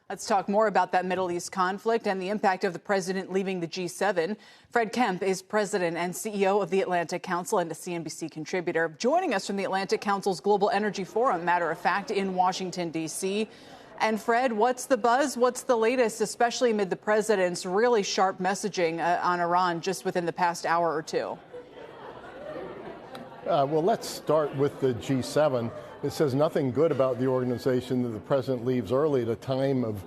Let's talk more about that Middle East conflict and the impact of the president leaving the G7. Fred Kempe is president and CEO of the Atlantic Council and a CNBC contributor. Joining us from the Atlantic Council's Global Energy Forum, matter of fact, in Washington, D.C. And Fred, what's the buzz? What's the latest, especially amid the president's really sharp messaging on Iran just within the past hour or two? Well, let's start with the G7. It says nothing good about the organization that the president leaves early at a time of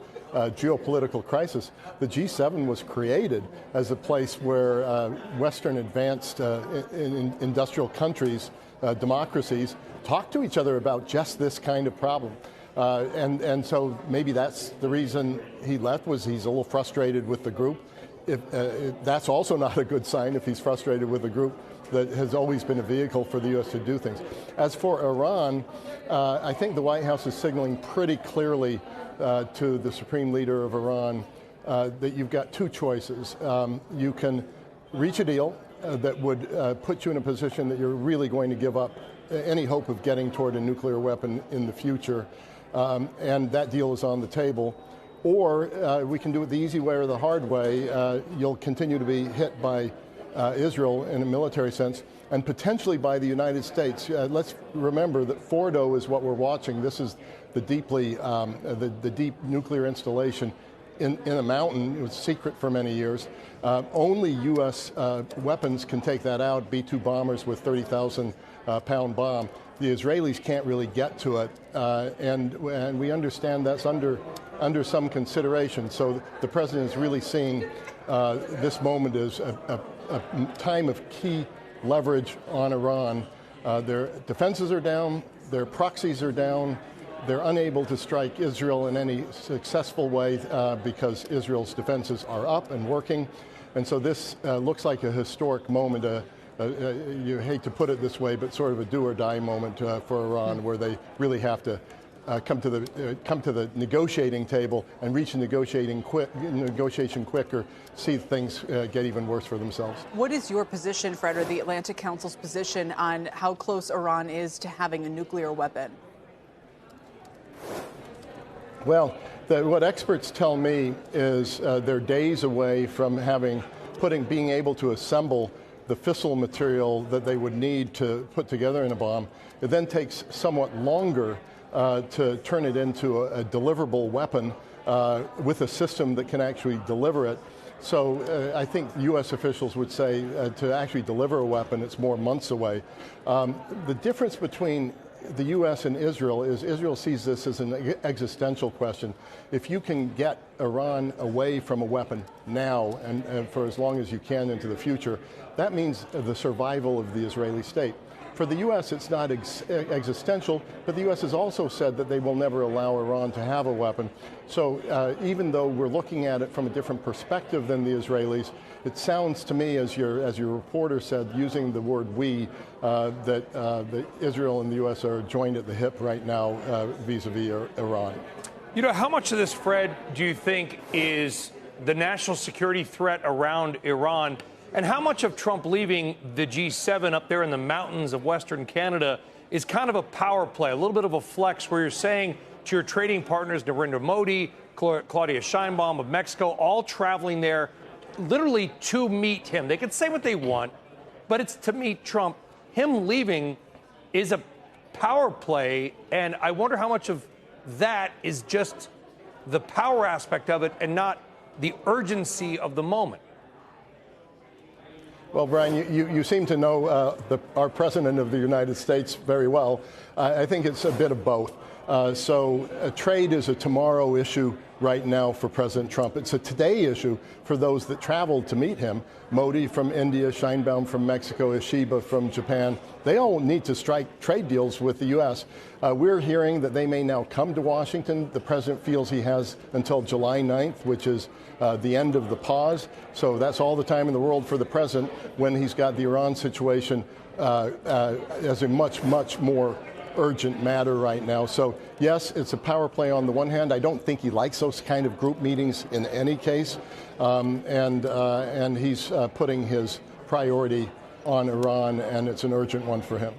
geopolitical crisis. The G7 was created as a place where Western advanced industrial countries, democracies, talk to each other about just this kind of problem. And so maybe that's the reason he left, was he's a little frustrated with the group. That's also not a good sign if he's frustrated with a group that has always been a vehicle for the U.S. to do things. As for Iran, I think the White House is signaling pretty clearly to the supreme leader of Iran that you've got two choices. You can reach a deal that would put you in a position that you're really going to give up any hope of getting toward a nuclear weapon in the future, and that deal is on the table. Or we can do it the easy way or the hard way. You'll continue to be hit by Israel in a military sense, and potentially by the United States. Let's remember that Fordo is what we're watching. This is the the deep nuclear installation in a mountain. It was secret for many years. Only U.S. weapons can take that out, B-2 bombers with 30,000 pound bomb. The Israelis can't really get to it, and we understand that's under some consideration. So the president is really seeing this moment as a time of key leverage on Iran. Their defenses are down, their proxies are down, they're unable to strike Israel in any successful way because Israel's defenses are up and working. And so this looks like a historic moment, you hate to put it this way, but sort of a do or die moment for Iran, where they really have to come to the negotiating table and reach a negotiation quicker, see things get even worse for themselves. What is your position, Fred, or the Atlantic Council's position on how close Iran is to having a nuclear weapon? Well, what experts tell me is they're days away from being able to assemble the fissile material that they would need to put together in a bomb. It then takes somewhat longer to turn it into a deliverable weapon with a system that can actually deliver it. So I think U.S. officials would say to actually deliver a weapon, it's more months away. The difference between the U.S. and Israel is Israel sees this as an existential question. If you can get Iran away from a weapon now and for as long as you can into the future, that means the survival of the Israeli state. For the U.S., it's not existential, but the U.S. has also said that they will never allow Iran to have a weapon. So even though we're looking at it from a different perspective than the Israelis, it sounds to me, as your reporter said, using the word we, that Israel and the U.S. are joined at the hip right now vis-a-vis Iran. You know, how much of this, Fred, do you think is the national security threat around Iran? And how much of Trump leaving the G7 up there in the mountains of Western Canada is kind of a power play, a little bit of a flex where you're saying to your trading partners, Narendra Modi, Claudia Sheinbaum of Mexico, all traveling there literally to meet him. They can say what they want, but it's to meet Trump. Him leaving is a power play, and I wonder how much of that is just the power aspect of it and not the urgency of the moment. Well, Brian, you seem to know our President of the United States very well. I think it's a bit of both. So trade is a tomorrow issue right now for President Trump. It's a today issue for those that traveled to meet him. Modi from India, Sheinbaum from Mexico, Ishiba from Japan. They all need to strike trade deals with the U.S. We're hearing that they may now come to Washington. The president feels he has until July 9th, which is the end of the pause. So that's all the time in the world for the president when he's got the Iran situation as a much, much more urgent matter right now. So yes, it's a power play on the one hand. I don't think he likes those kind of group meetings in any case, and he's putting his priority on Iran, and it's an urgent one for him.